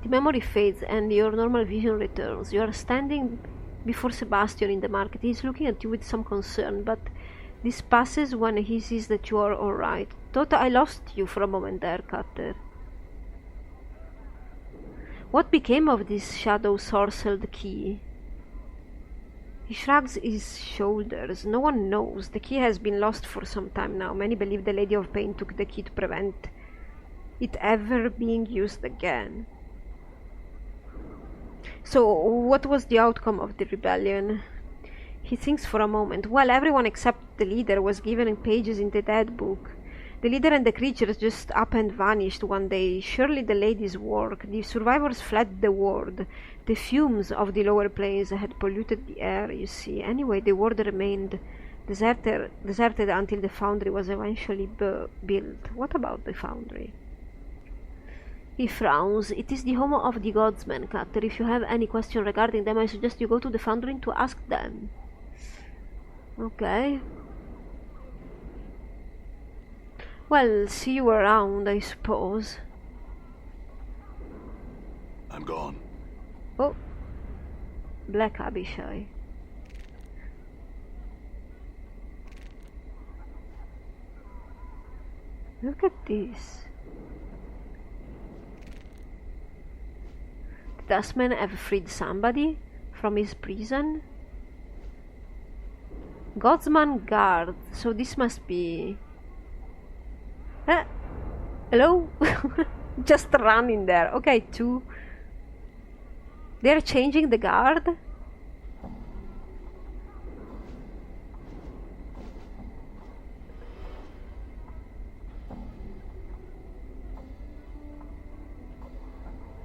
The memory fades and your normal vision returns. You are standing before Sebastian in the market. He is looking at you with some concern, but this passes when he sees that you are alright. Thought I lost you for a moment there, Cutter. What became of this shadow-sorcelled key? He shrugs his shoulders. No one knows. The key has been lost for some time now. Many believe the Lady of Pain took the key to prevent it ever being used again. So, what was the outcome of the rebellion? He thinks for a moment. Well, everyone except the leader was given pages in the dead book. The leader and the creatures just up and vanished one day. Surely the lady's work. The survivors fled the world. The fumes of the lower planes had polluted the air, you see. Anyway, the world remained deserted until the foundry was eventually built. What about the foundry? He frowns. It is the home of the godsmen, Cutter. If you have any question regarding them, I suggest you go to the foundry to ask them. Okay. Well, see you around, I suppose. I'm gone. Oh. Black Abishai. Look at this. The Dustmen have freed somebody from his prison. Godsman Guard. So this must be... Hello? Just run in there. Okay, 2. They're changing the guard?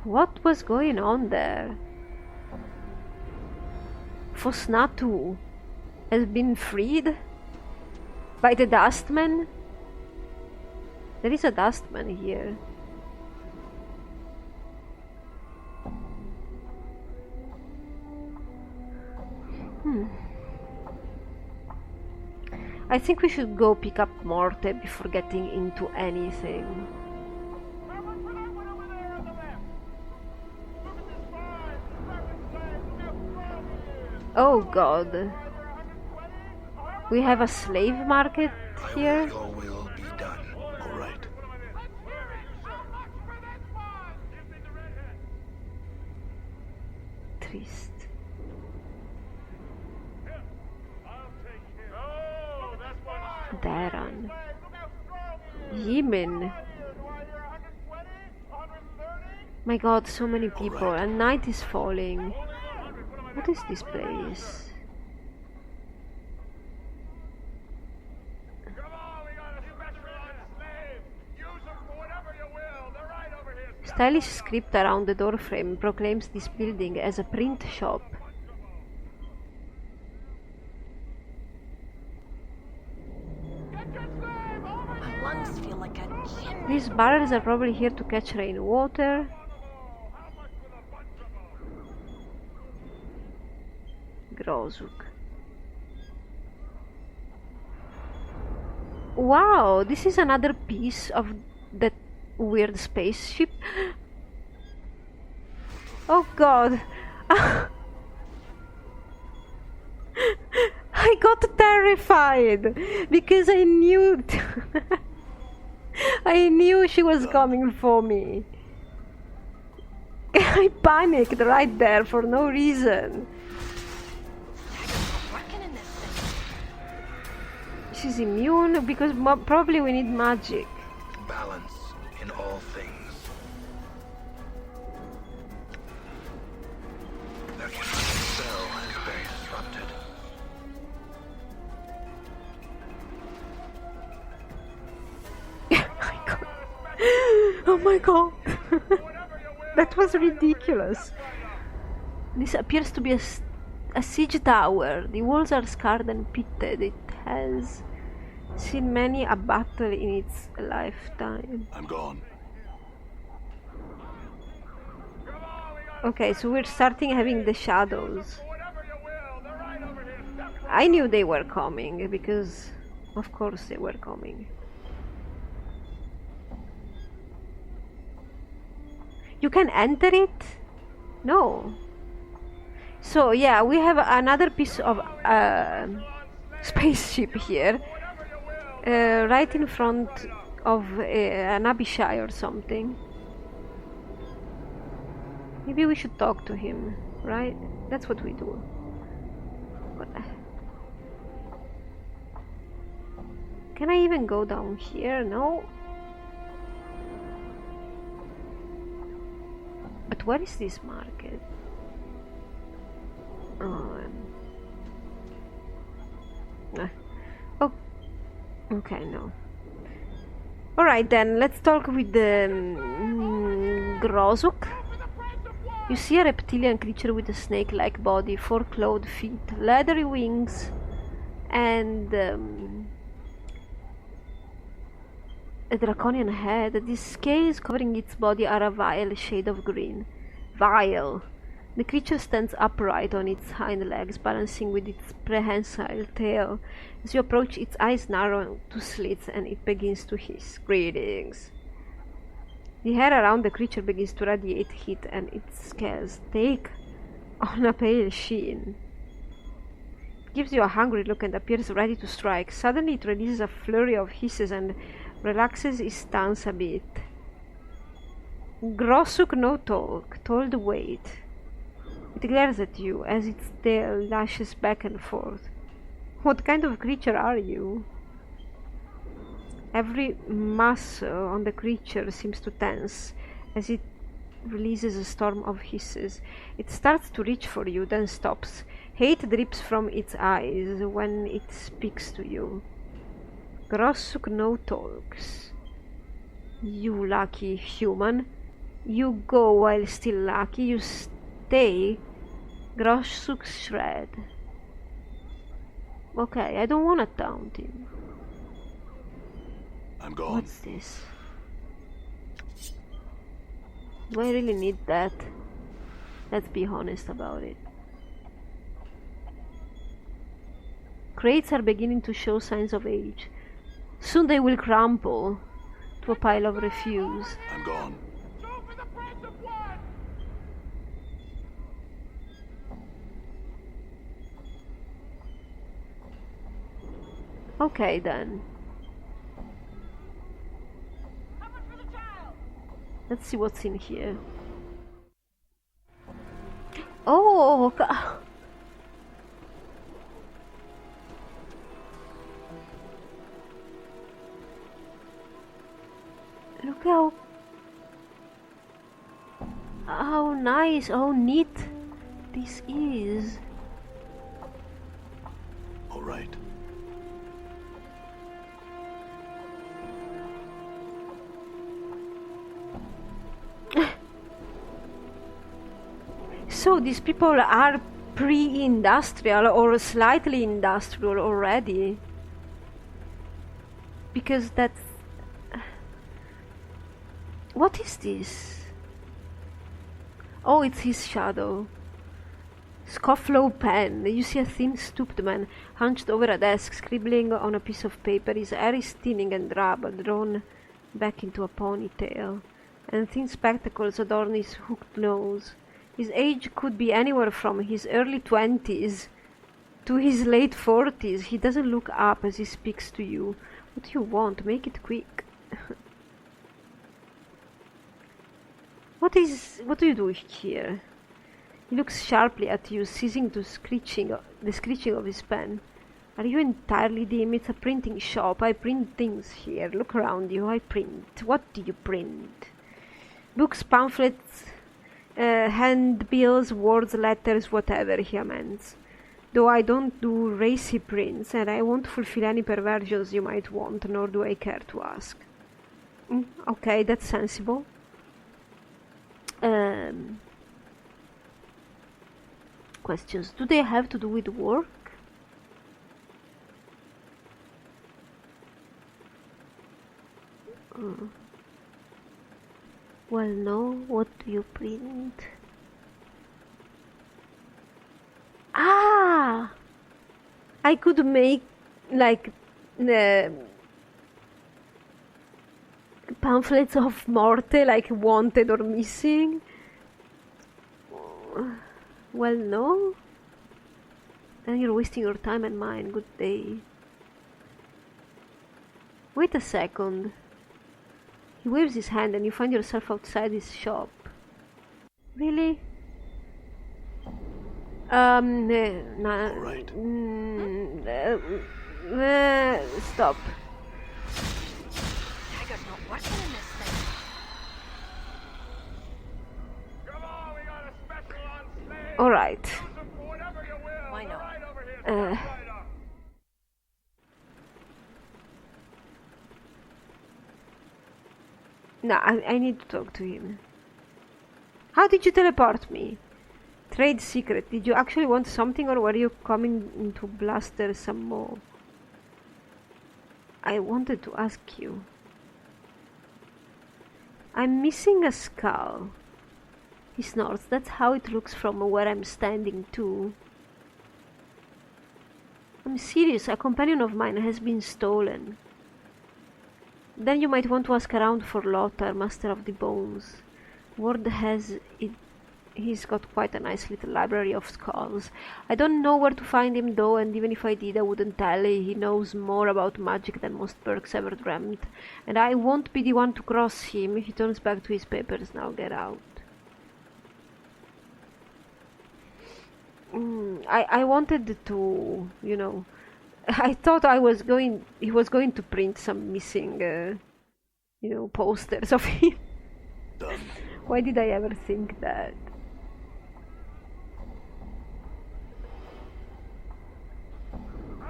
What was going on there? Fosnatu has been freed by the Dustmen? There is a Dustman here. I think we should go pick up Morte before getting into anything. Oh god. We have a slave market here? Trist. Darren. Yemen. My god, so many people, and night is falling. What is this place? Stylish script around the doorframe proclaims this building as a print shop. My lungs feel like a chimney. These barrels are probably here to catch rainwater. Grozuk. Wow, this is another piece of that weird spaceship. Oh god. I got terrified because I knew I knew she was coming for me. I panicked right there for no reason. She's immune because probably we need magic. Balance in all things. Their cell has been disrupted. Oh my god. That was ridiculous. This appears to be a siege tower. The walls are scarred and pitted. It has seen many a battle in its lifetime. I'm gone. Okay, so we're starting having the shadows. I knew they were coming because of course they were coming. You can enter it? No. So yeah, we have another piece of spaceship here, right in front of an Abishai or something. Maybe we should talk to him, right? That's what we do. Can I even go down here? No. But where is this market? Oh, okay, no. Alright then, let's talk with the Grozuk. You see a reptilian creature with a snake-like body, 4 clawed feet, leathery wings, and a draconian head. The scales covering its body are a vile shade of green. Vile! The creature stands upright on its hind legs, balancing with its prehensile tail. As you approach, its eyes narrow to slits and it begins to hiss. Greetings. The hair around the creature begins to radiate heat and its scales take on a pale sheen. It gives you a hungry look and appears ready to strike. Suddenly it releases a flurry of hisses and relaxes its stance a bit. Grosuk no talk, told wait. It glares at you as its tail lashes back and forth. What kind of creature are you? Every muscle on the creature seems to tense as it releases a storm of hisses. It starts to reach for you, then stops. Hate drips from its eyes when it speaks to you. Grosuk no talks. You lucky human. You go while still lucky. You stay. Grosuk shred. Okay, I don't want to taunt him. I'm gone. What's this? Do I really need that? Let's be honest about it. Crates are beginning to show signs of age. Soon they will crumple to a pile of refuse. I'm gone. Okay then. Let's see what's in here. Oh, look how nice, how neat this is. All right. So these people are pre-industrial or slightly industrial already. Because that's... What is this? Oh, it's his shadow. Scofflow pen. You see a thin, stooped man hunched over a desk, scribbling on a piece of paper. His hair is thinning and drab, drawn back into a ponytail, and thin spectacles adorn his hooked nose. His age could be anywhere from his early 20s to his late 40s. He doesn't look up as he speaks to you. What do you want? Make it quick. What do you do here? He looks sharply at you, ceasing to the screeching of his pen. Are you entirely dim? It's a printing shop. I print things here. Look around you. I print. What do you print? Books, pamphlets, handbills, words, letters, whatever, he amends. Though I don't do racy prints, and I won't fulfill any perversions you might want, nor do I care to ask. Okay, that's sensible. Questions. Do they have to do with work? Well, no. What do you print? Ah! I could make, like, pamphlets of Morte, like wanted or missing? Well, no. Then you're wasting your time and mine. Good day. Wait a second. He waves his hand and you find yourself outside his shop. Really? Right. Stop. Tiger's not working in this thing. Alright. Why not? No, I need to talk to him. How did you teleport me? Trade secret. Did you actually want something or were you coming to bluster some more? I wanted to ask you. I'm missing a skull. He snorts. That's how it looks from where I'm standing too. I'm serious. A companion of mine has been stolen. Then you might want to ask around for Lothar, Master of the Bones. Word has it. He's got quite a nice little library of skulls. I don't know where to find him though, and even if I did I wouldn't tell. He knows more about magic than most Perks ever dreamt. And I won't be the one to cross him. He turns back to his papers. Now get out. I wanted to, you know, I thought he was going to print some missing, you know, posters of him. Done. Why did I ever think that?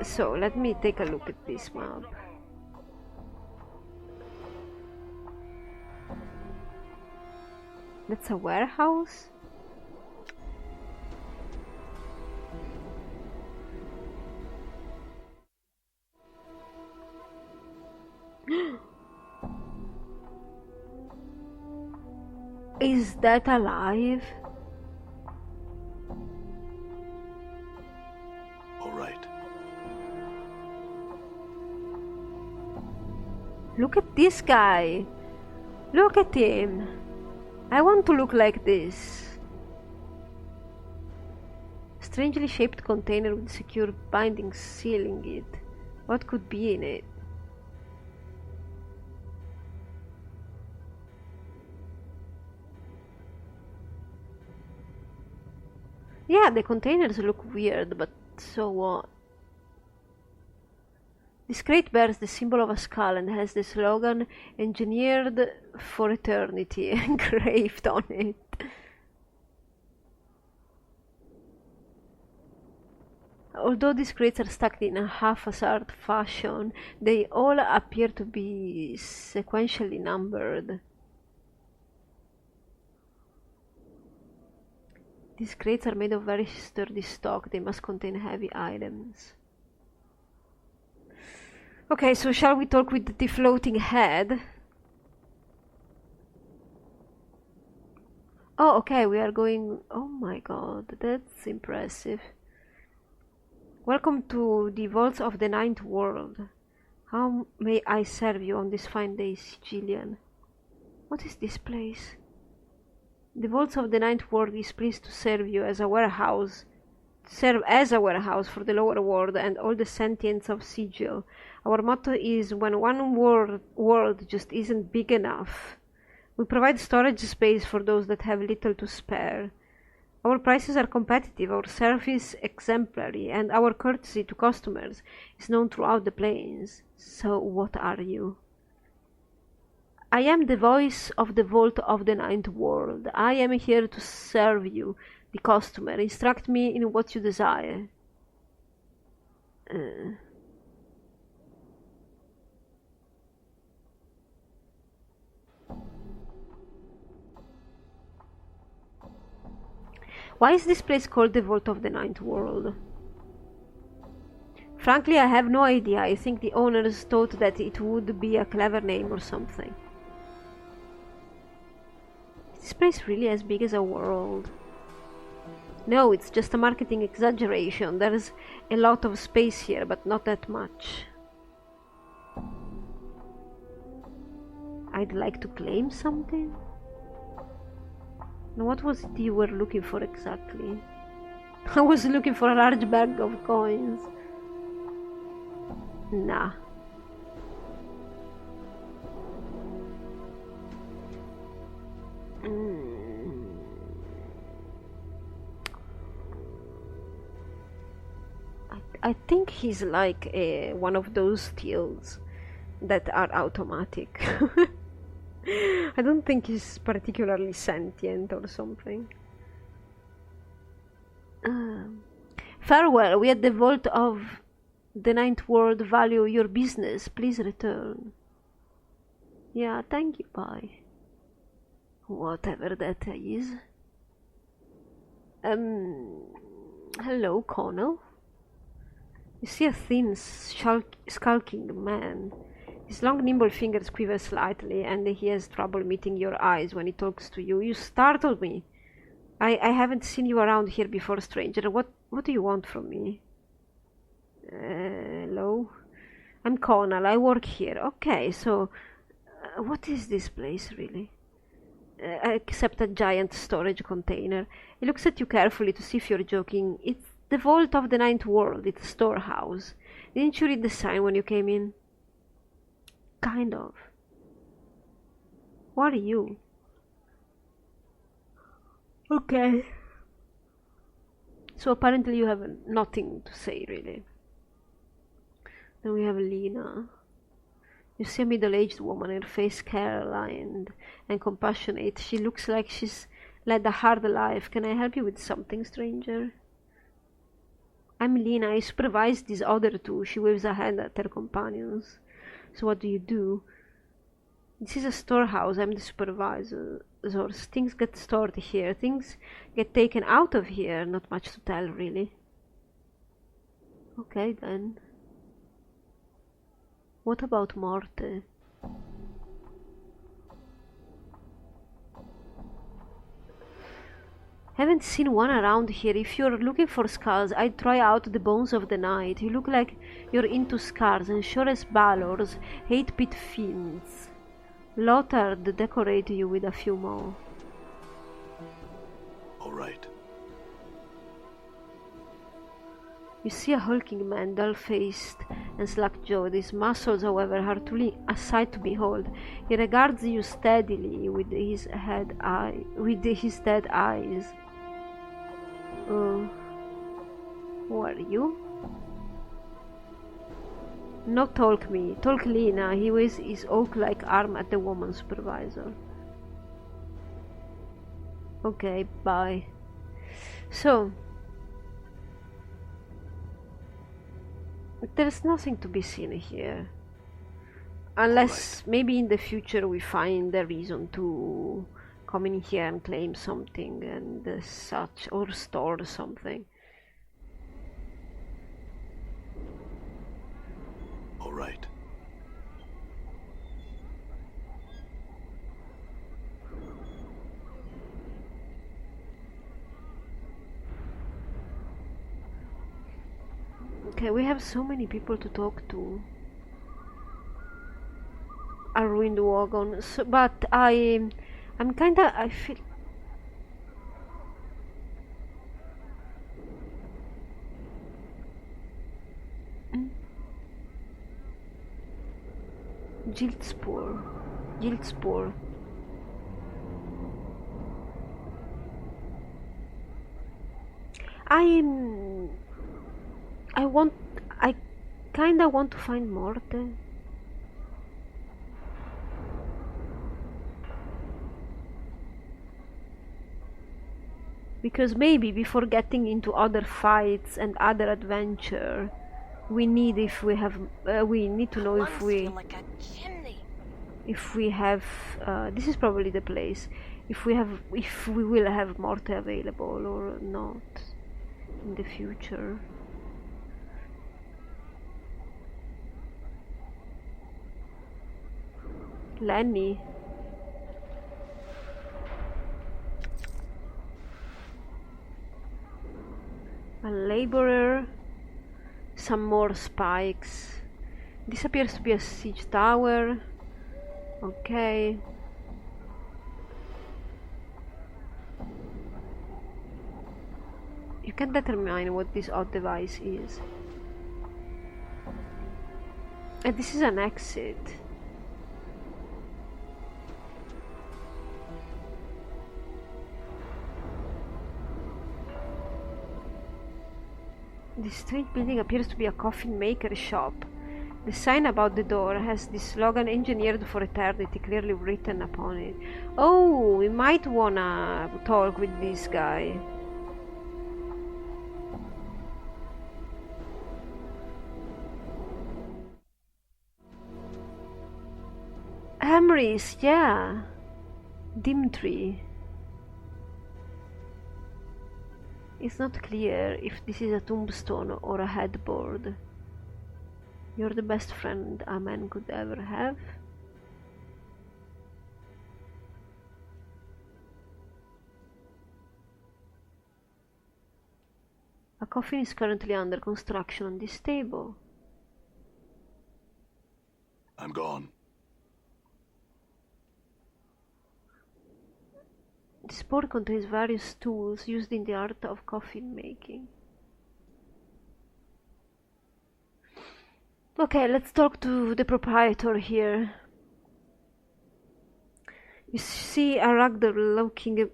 So, let me take a look at this map. That's a warehouse? Is that alive? All right. Look at this guy. Look at him. I want to look like this. Strangely shaped container with secure bindings sealing it. What could be in it? Yeah, the containers look weird, but so what? This crate bears the symbol of a skull and has the slogan "Engineered for Eternity" engraved on it. Although these crates are stacked in a haphazard fashion, they all appear to be sequentially numbered. These crates are made of very sturdy stock. They must contain heavy items. Okay, so shall we talk with the floating head? Oh, okay, we are going... Oh my god, that's impressive. Welcome to the vaults of the Ninth World. How may I serve you on this fine day, Sicilian? What is this place? The vaults of the Ninth World is pleased to serve you as a warehouse. Serve as a warehouse for the lower world and all the sentients of Sigil. Our motto is when one world just isn't big enough. We provide storage space for those that have little to spare. Our prices are competitive, our service exemplary, and our courtesy to customers is known throughout the plains. So what are you? I am the voice of the Vault of the Ninth World. I am here to serve you, the customer. Instruct me in what you desire. Why is this place called the Vault of the Ninth World? Frankly, I have no idea. I think the owners thought that it would be a clever name or something. Is this place really as big as a world? No, it's just a marketing exaggeration. There's a lot of space here, but not that much. I'd like to claim something? Now, what was it you were looking for exactly? I was looking for a large bag of coins. Nah. I think he's like one of those steals that are automatic. I don't think he's particularly sentient or something. Farewell, we at the Vault of the Ninth World value your business. Please return. Yeah, thank you, bye. Whatever that is. Hello, Connell. You see a thin, skulking man. His long, nimble fingers quiver slightly, and he has trouble meeting your eyes when he talks to you. You startled me. I haven't seen you around here before, stranger. What do you want from me? Hello? I'm Connell. I work here. Okay, so what is this place, really? Except a giant storage container. He looks at you carefully to see if you're joking. It's the Vault of the Ninth World. It's a storehouse. Didn't you read the sign when you came in? Kind of. What are you? Okay. So apparently you have nothing to say, really. Then we have Lena. You see a middle-aged woman, her face care-lined and compassionate. She looks like she's led a hard life. Can I help you with something, stranger? I'm Lena. I supervise these other two. She waves a hand at her companions. So what do you do? This is a storehouse. I'm the supervisor. Things get stored here. Things get taken out of here. Not much to tell, really. Okay, then. What about Morte? Haven't seen one around here. If you're looking for skulls, I'd try out the Bones of the Night. You look like you're into scars, and sure as Balor's 8-bit fiends. Lothard decorate you with a few more. All right. You see a hulking man, dull-faced and slack-jawed. His muscles, however, are truly a sight to behold. He regards you steadily with his dead eyes. Who are you? No, talk me. Talk Lena. He waves his oak-like arm at the woman supervisor. Okay, bye. So, there's nothing to be seen here. Unless maybe in the future we find a reason to come in here and claim something and such, or store something. All right. Okay, we have so many people to talk to. A ruined wagon, so, but I feel. Gildspur. I kinda want to find Morte. Because maybe before getting into other fights and other adventure, we need to know if we have this is probably the place, if we will have Morte available or not in the future. Lenny. A laborer, some more spikes. This appears to be a siege tower. Okay. You can determine what this odd device is. And this is an exit. This strange building appears to be a coffin maker shop. The sign about the door has the slogan "Engineered for Eternity" clearly written upon it. Oh, we might wanna talk with this guy. Hamris, yeah. Dimtree. It's not clear if this is a tombstone or a headboard. You're the best friend a man could ever have. A coffin is currently under construction on this table. I'm gone. This board contains various tools used in the art of coffin making. Okay, let's talk to the proprietor here. You see a rugged-looking,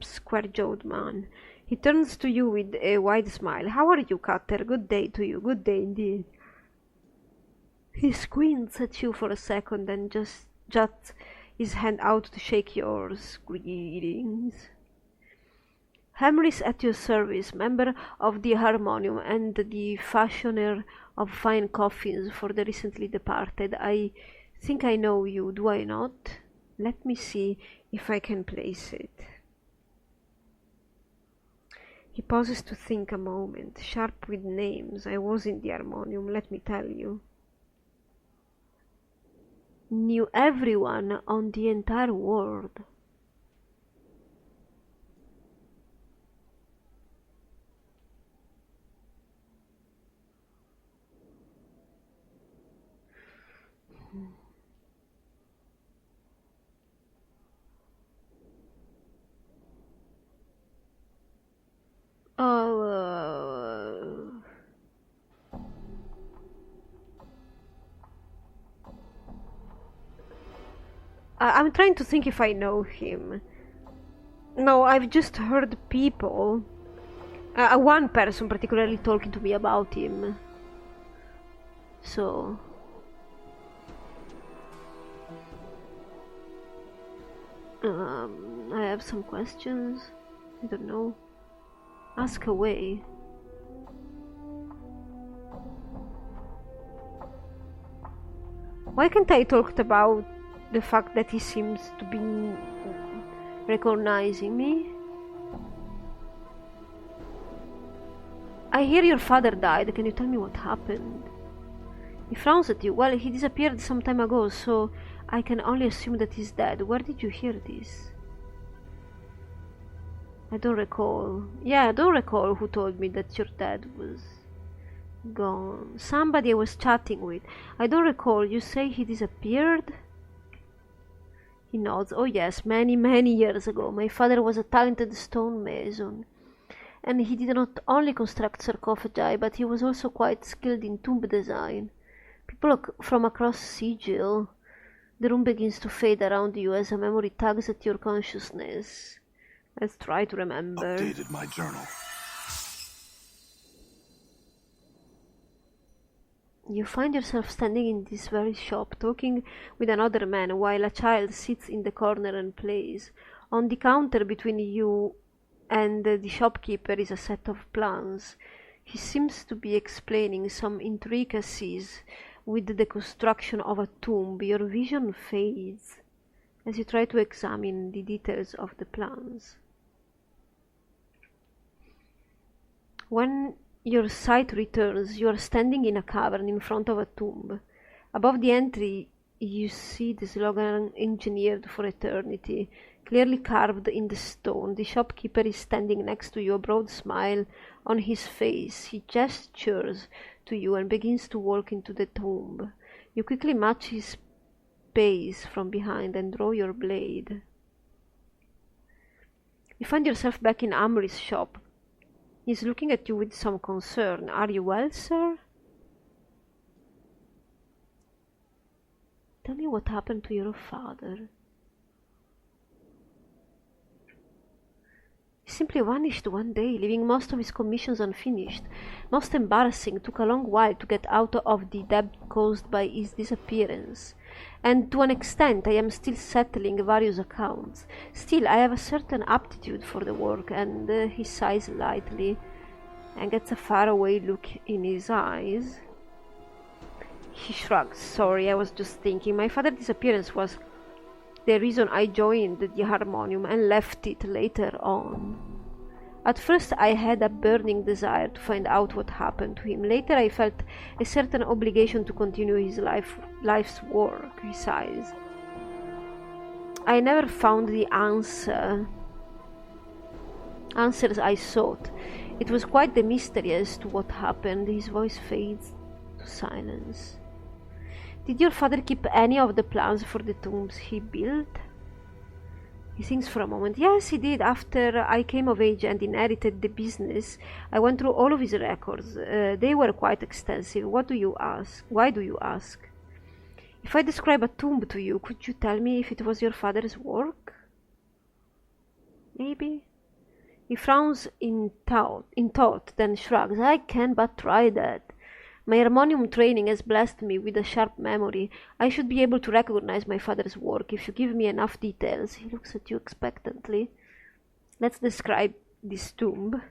square-jawed man. He turns to you with a wide smile. "How are you, Cutter? Good day to you. Good day indeed." He squints at you for a second and just juts his hand out to shake yours. "Greetings. Hamris at your service, member of the Harmonium and the fashioner of fine coffins for the recently departed. I think I know you, do I not? Let me see if I can place it." He pauses to think a moment. "Sharp with names. I was in the Harmonium, let me tell you. Knew everyone on the entire world." Oh, I'm trying to think if I know him. No, I've just heard people, one person particularly talking to me about him. So... I have some questions. I don't know. Ask away. Why can't I talk about the fact that he seems to be recognizing me? "I hear your father died. Can you tell me what happened?" He frowns at you. "Well, he disappeared some time ago, so I can only assume that he's dead. Where did you hear this?" "I don't recall." "Yeah, I don't recall who told me that your dad was gone. Somebody I was chatting with. I don't recall. You say he disappeared?" He nods. "Oh yes, many, many years ago. My father was a talented stonemason, and he did not only construct sarcophagi, but he was also quite skilled in tomb design. People from across Sigil." The room begins to fade around you as a memory tugs at your consciousness. Let's try to remember. Updated my journal. You find yourself standing in this very shop, talking with another man, while a child sits in the corner and plays. On the counter between you and the shopkeeper is a set of plans. He seems to be explaining some intricacies with the construction of a tomb. Your vision fades as you try to examine the details of the plans. When your sight returns, you are standing in a cavern in front of a tomb. Above the entry, you see the slogan "Engineered for Eternity" clearly carved in the stone. The shopkeeper is standing next to you, a broad smile on his face. He gestures to you and begins to walk into the tomb. You quickly match his base from behind and draw your blade. You find yourself back in Amri's shop. He's looking at you with some concern. Are you well, sir? Tell me what happened to your father. He simply vanished one day, leaving most of his commissions unfinished. Most embarrassing, took a long while to get out of the debt caused by his disappearance. And to an extent I am still settling various accounts. Still, I have a certain aptitude for the work, and he sighs lightly and gets a faraway look in his eyes. He shrugs. Sorry, I was just thinking. My father's disappearance was the reason I joined the Harmonium and left it later on. At first I had a burning desire to find out what happened to him. Later I felt a certain obligation to continue his life's work, he sighs. I never found the answers I sought. It was quite the mystery as to what happened. His voice fades to silence. Did your father keep any of the plans for the tombs he built? He thinks for a moment. Yes, he did. After I came of age and inherited the business, I went through all of his records. They were quite extensive. What do you ask? Why do you ask? If I describe a tomb to you, could you tell me if it was your father's work? Maybe. He frowns in thought, then shrugs. I can but try that. My harmonium training has blessed me with a sharp memory. I should be able to recognize my father's work if you give me enough details. He looks at you expectantly. Let's describe this tomb.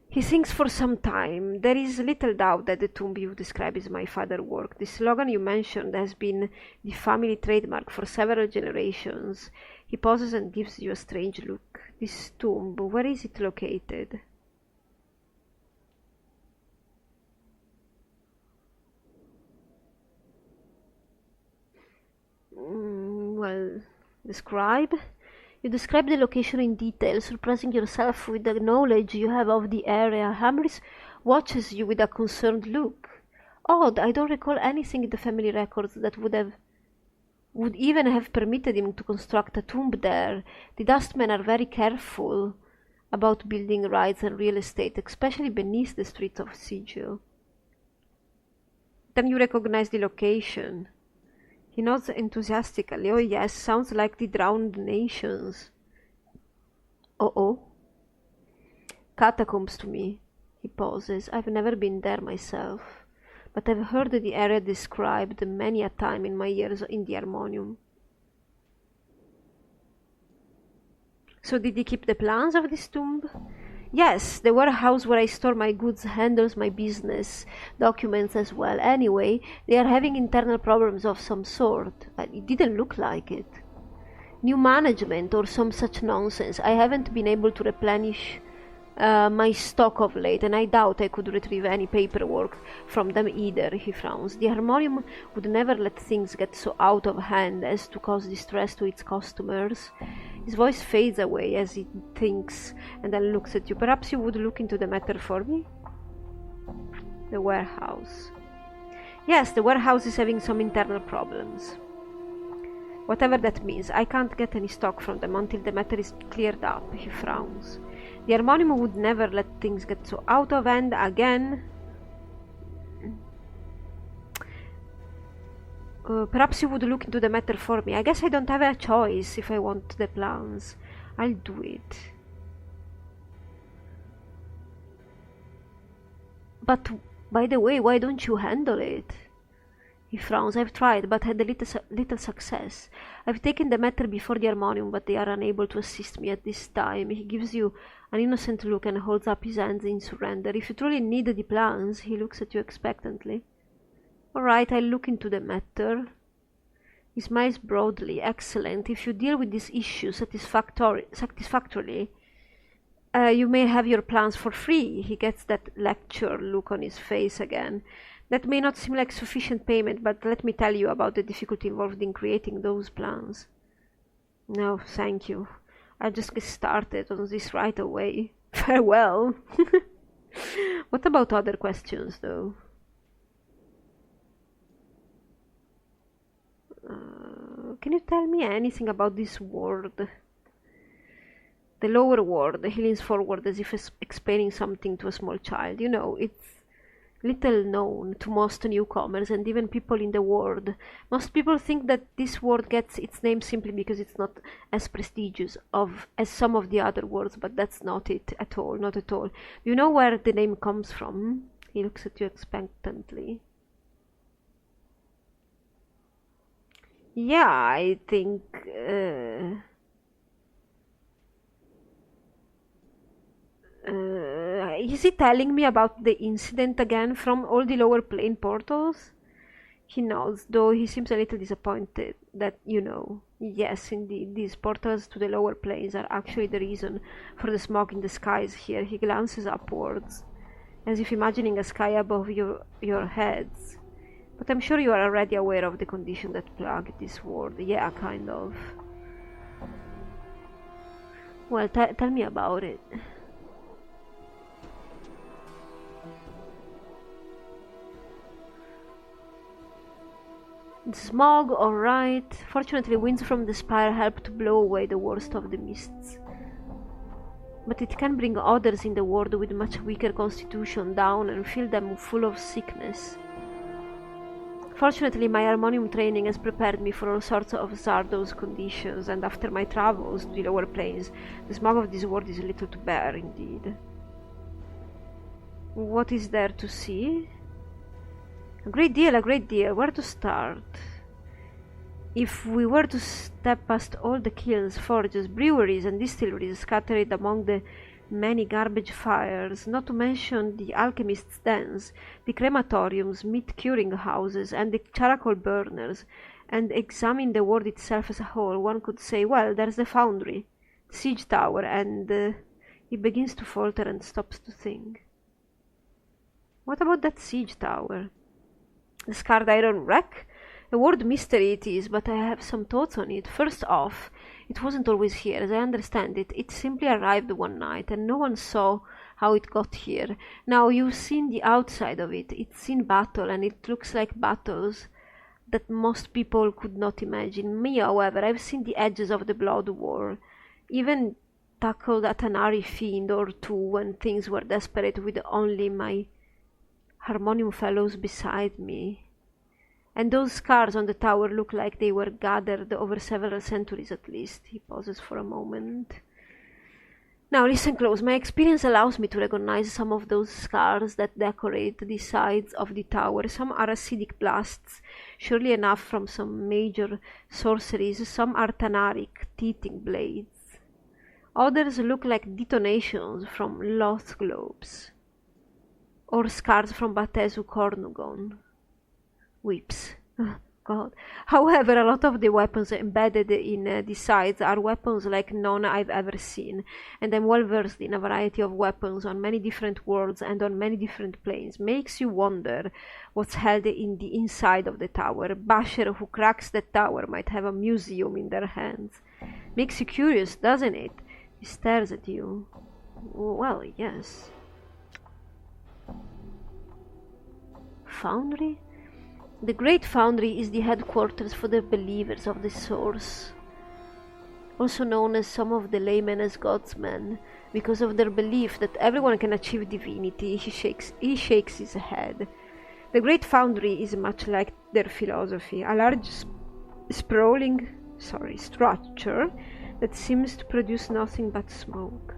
He thinks for some time. There is little doubt that the tomb you describe is my father's work. The slogan you mentioned has been the family trademark for several generations. He pauses and gives you a strange look. This tomb, where is it located? Well, describe? You describe the location in detail, surprising yourself with the knowledge you have of the area. Hamris watches you with a concerned look. Odd, I don't recall anything in the family records that would even have permitted him to construct a tomb there. The dustmen are very careful about building rights and real estate, especially beneath the streets of Sigil. Then you recognize the location. He nods enthusiastically. Oh yes, sounds like the Drowned Nations. Oh. Catacombs to me. He pauses. I've never been there myself, but I've heard the area described many a time in my years in the Harmonium. So did he keep the plans of this tomb? Yes, the warehouse where I store my goods handles my business documents as well. Anyway, they are having internal problems of some sort. It didn't look like it. New management or some such nonsense. I haven't been able to replenish my stock of late, and I doubt I could retrieve any paperwork from them either, he frowns. The Harmonium would never let things get so out of hand as to cause distress to its customers. His voice fades away as he thinks and then looks at you. Perhaps you would look into the matter for me? The warehouse. Yes, the warehouse is having some internal problems. Whatever that means, I can't get any stock from them until the matter is cleared up, he frowns. The Harmonium would never let things get so out of hand again. Perhaps you would look into the matter for me. I guess I don't have a choice if I want the plans. I'll do it. But, by the way, why don't you handle it? He frowns. I've tried, but had little success. I've taken the matter before the Harmonium, but they are unable to assist me at this time. He gives you an innocent look and holds up his hands in surrender. If you truly need the plans, he looks at you expectantly. All right, I'll look into the matter. He smiles broadly. Excellent. If you deal with this issue satisfactorily, you may have your plans for free. He gets that lecture look on his face again. That may not seem like sufficient payment, but let me tell you about the difficulty involved in creating those plans. No, thank you. I'll just get started on this right away. Farewell. What about other questions, though? Can you tell me anything about this ward? The lower ward. He leans forward as if explaining something to a small child. You know, it's little known to most newcomers and even people in the ward. Most people think that this ward gets its name simply because it's not as prestigious as some of the other wards, but that's not it at all, not at all. Do you know where the name comes from? He looks at you expectantly. Yeah, I think... is he telling me about the incident again from all the lower plane portals? He nods, though he seems a little disappointed that, you know, yes, indeed, these portals to the lower planes are actually the reason for the smog in the skies here. He glances upwards, as if imagining a sky above your heads. But I'm sure you are already aware of the condition that plagued this world. Yeah, kind of. Well, tell me about it. The smog, alright. Fortunately, winds from the spire help to blow away the worst of the mists. But it can bring others in the world with much weaker constitution down and fill them full of sickness. Fortunately, my harmonium training has prepared me for all sorts of Zardoz conditions, and after my travels to the lower planes, the smog of this world is little to bear indeed. What is there to see? A great deal, a great deal. Where to start? If we were to step past all the kilns, forges, breweries and distilleries scattered among the many garbage fires, not to mention the alchemists' dens, the crematoriums, meat-curing houses and the charcoal burners, and examine the world itself as a whole, one could say, well, there's the foundry, the siege tower, and... he begins to falter and stops to think. What about that siege tower? The scarred iron wreck? A word mystery it is, but I have some thoughts on it. First off, it wasn't always here, as I understand it. It simply arrived one night, and no one saw how it got here. Now, you've seen the outside of it. It's seen battle, and it looks like battles that most people could not imagine. Me, however, I've seen the edges of the blood war. Even tackled a Tanari fiend or two when things were desperate with only my harmonium fellows beside me. And those scars on the tower look like they were gathered over several centuries at least. He pauses for a moment. Now listen close. My experience allows me to recognize some of those scars that decorate the sides of the tower. Some are acidic blasts, surely enough from some major sorceries. Some are Tanaric, teething blades. Others look like detonations from lost globes, or scars from Batezu Cornugon. Whips. Oh, God. However, a lot of the weapons embedded in the sides are weapons like none I've ever seen, and I'm well versed in a variety of weapons on many different worlds and on many different planes. Makes you wonder what's held in the inside of the tower. Basher who cracks the tower might have a museum in their hands. Makes you curious, doesn't it? He stares at you. Well, yes. Foundry? The Great Foundry is the headquarters for the believers of the Source, also known as some of the laymen as Godsmen, because of their belief that everyone can achieve divinity. He shakes his head. The Great Foundry is much like their philosophy, a large sprawling structure that seems to produce nothing but smoke.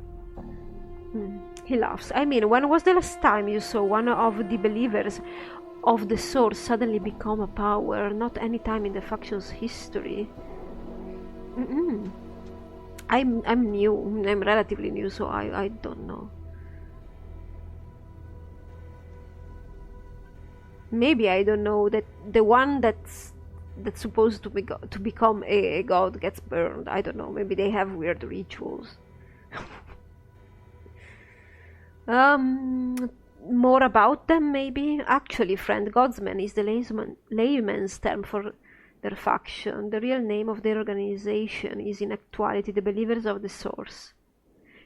He laughs. I mean, when was the last time you saw one of the believers of the Source suddenly become a power? Not any time in the faction's history. I'm new. I'm relatively new, so I don't know. Maybe I don't know that the one that's supposed to become a god gets burned. I don't know. Maybe they have weird rituals. More about them, maybe? Actually, friend, Godsman is the layman's term for their faction. The real name of their organization is in actuality the Believers of the Source.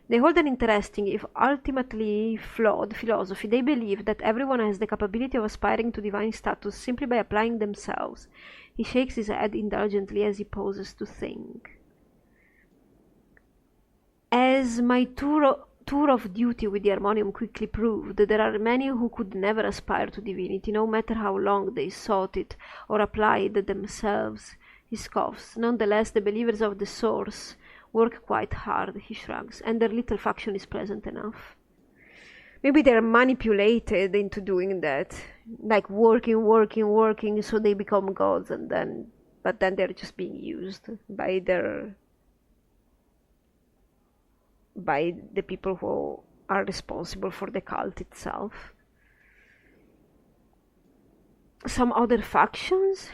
They hold an interesting, if ultimately flawed, philosophy. They believe that everyone has the capability of aspiring to divine status simply by applying themselves. He shakes his head indulgently as he pauses to think. As my tour of duty with the Harmonium quickly proved, there are many who could never aspire to divinity, no matter how long they sought it or applied themselves. He scoffs. Nonetheless, the believers of the source work quite hard, he shrugs, and their little faction is pleasant enough. Maybe they're manipulated into doing that, like working, so they become gods, but then they're just being used by the people who are responsible for the cult itself. Some other factions?